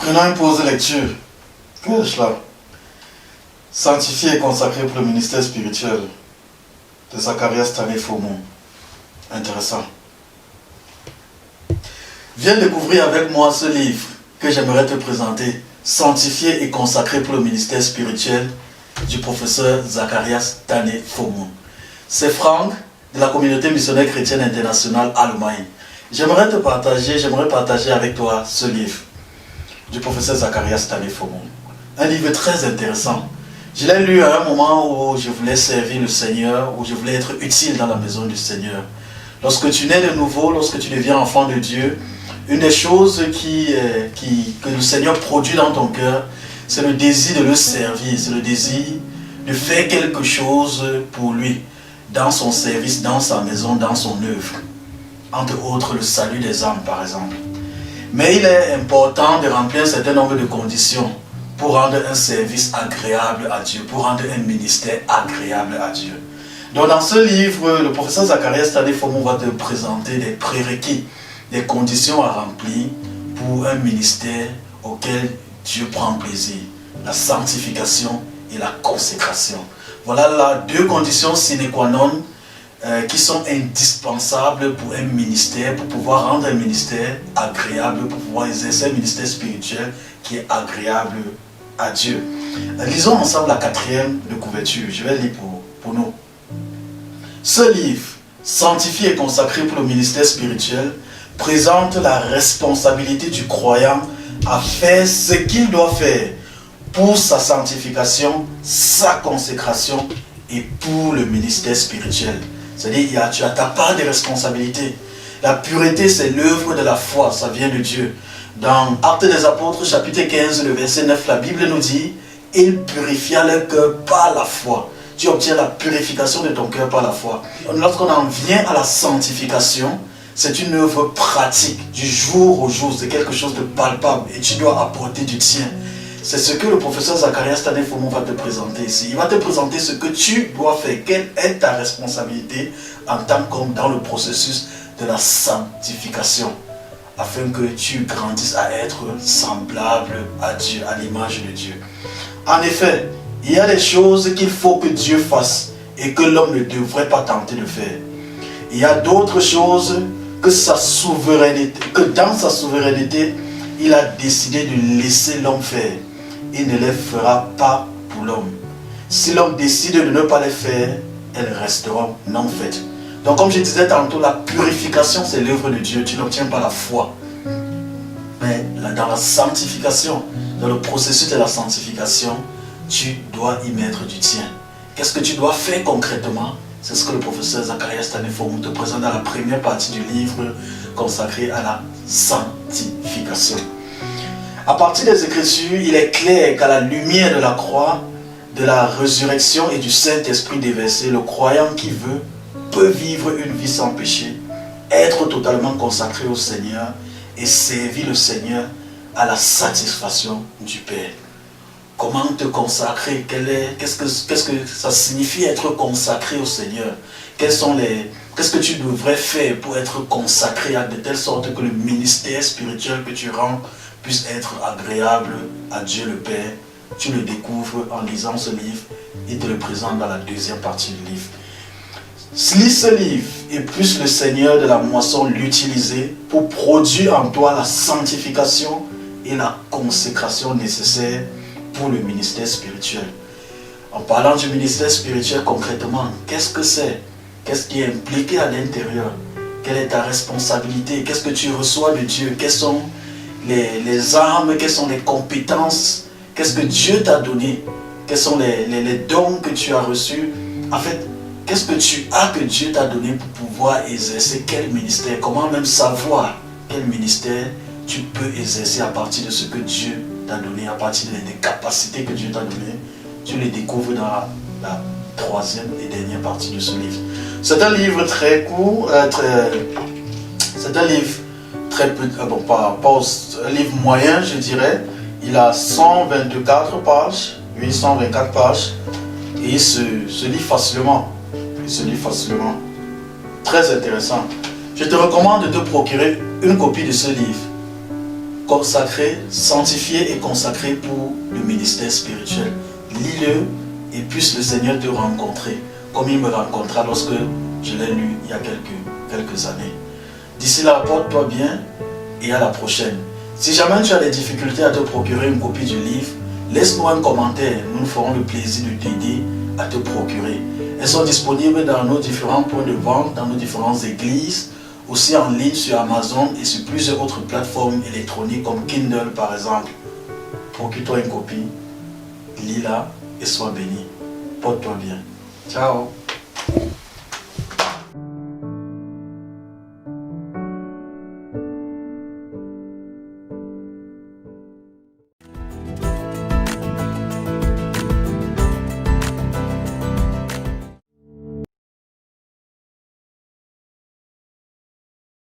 Prenons une pause de lecture. Que est-ce là? Sanctifié et consacré pour le ministère spirituel de Zacharias Tané-Fomon. Intéressant. Viens découvrir avec moi ce livre que j'aimerais te présenter. Sanctifié et consacré pour le ministère spirituel du professeur Zacharias Tané-Fomon. C'est Franck de la communauté missionnaire chrétienne internationale Allemagne. J'aimerais partager avec toi ce livre du professeur Zacharias Tané-Fomon. Un livre très intéressant. Je l'ai lu à un moment où je voulais servir le Seigneur, où je voulais être utile dans la maison du Seigneur. Lorsque tu nais de nouveau, lorsque tu deviens enfant de Dieu, une des choses que le Seigneur produit dans ton cœur, c'est le désir de le servir, c'est le désir de faire quelque chose pour lui, dans son service, dans sa maison, dans son œuvre. Entre autres, le salut des âmes, par exemple. Mais il est important de remplir un certain nombre de conditions pour rendre un service agréable à Dieu, pour rendre un ministère agréable à Dieu. Donc dans ce livre, le professeur Zacharias Tané-Fomon va te présenter des prérequis, des conditions à remplir pour un ministère auquel Dieu prend plaisir. La sanctification et la consécration. Voilà là deux conditions sine qua non qui sont indispensables pour un ministère, pour pouvoir rendre un ministère agréable, pour pouvoir exercer un ministère spirituel qui est agréable à Dieu. Lisons ensemble la 4e de couverture. Je vais lire pour nous. Ce livre, sanctifié et consacré pour le ministère spirituel, présente la responsabilité du croyant à faire ce qu'il doit faire pour sa sanctification, sa consécration et pour le ministère spirituel. C'est-à-dire, tu as ta part de responsabilité. La pureté, c'est l'œuvre de la foi, ça vient de Dieu. Dans Actes des Apôtres, chapitre 15, le verset 9, la Bible nous dit « Il purifia leur cœur par la foi ». Tu obtiens la purification de ton cœur par la foi. Lorsqu'on en vient à la sanctification, c'est une œuvre pratique, du jour au jour, c'est quelque chose de palpable et tu dois apporter du tien. C'est ce que le professeur Zacharias Tané-Fomon va te présenter ici. Il va te présenter ce que tu dois faire, quelle est ta responsabilité en tant qu'homme dans le processus de la sanctification, afin que tu grandisses à être semblable à Dieu, à l'image de Dieu. En effet, il y a des choses qu'il faut que Dieu fasse et que l'homme ne devrait pas tenter de faire. Il y a d'autres choses que dans sa souveraineté, il a décidé de laisser l'homme faire. Il ne les fera pas pour l'homme. Si l'homme décide de ne pas les faire, elles resteront non faites. Donc comme je disais tantôt, la purification c'est l'œuvre de Dieu. Tu n'obtiens pas la foi. Mais dans la sanctification, dans le processus de la sanctification, tu dois y mettre du tien. Qu'est-ce que tu dois faire concrètement? C'est ce que le professeur Zacharias Tané-Fomon te présente dans la première partie du livre consacré à la sanctification. À partir des Écritures, il est clair qu'à la lumière de la croix, de la résurrection et du Saint-Esprit déversé, le croyant qui veut peut vivre une vie sans péché, être totalement consacré au Seigneur et servir le Seigneur à la satisfaction du Père. Comment te consacrer? Qu'est-ce que ça signifie être consacré au Seigneur? Qu'est-ce que tu devrais faire pour être consacré de telle sorte que le ministère spirituel que tu rends puisse être agréable à Dieu le Père? Tu le découvres en lisant ce livre. Il te le présente dans la deuxième partie du livre. Lis ce livre et puisse le Seigneur de la moisson l'utiliser pour produire en toi la sanctification et la consécration nécessaires pour le ministère spirituel. En parlant du ministère spirituel concrètement, qu'est-ce que c'est? Qu'est-ce qui est impliqué à l'intérieur? Quelle est ta responsabilité? Qu'est-ce que tu reçois de Dieu? Quelles sont les armes? Quelles sont les compétences? Qu'est-ce que Dieu t'a donné? Quels sont les dons que tu as reçus? En fait, qu'est-ce que tu as que Dieu t'a donné pour pouvoir exercer quel ministère? Comment même savoir quel ministère tu peux exercer à partir de ce que Dieu t'a donné, à partir des capacités que Dieu t'a données? Tu les découvres dans la troisième et dernière partie de ce livre. C'est un livre très court, c'est un livre très peu, un livre moyen, je dirais. Il a 124 pages, 824 pages, et il se lit facilement. Il se lit facilement. Très intéressant. Je te recommande de te procurer une copie de ce livre. consacré, sanctifié et consacré pour le ministère spirituel. Lis-le et puisse le Seigneur te rencontrer, comme il me rencontra lorsque je l'ai lu il y a quelques années. D'ici là, porte-toi bien et à la prochaine. Si jamais tu as des difficultés à te procurer une copie du livre, laisse-nous un commentaire, nous nous ferons le plaisir de t'aider à te procurer. Elles sont disponibles dans nos différents points de vente, dans nos différentes églises, aussi en ligne sur Amazon et sur plusieurs autres plateformes électroniques comme Kindle par exemple. Procure-toi une copie, lis-la et sois béni. Porte-toi bien. Ciao.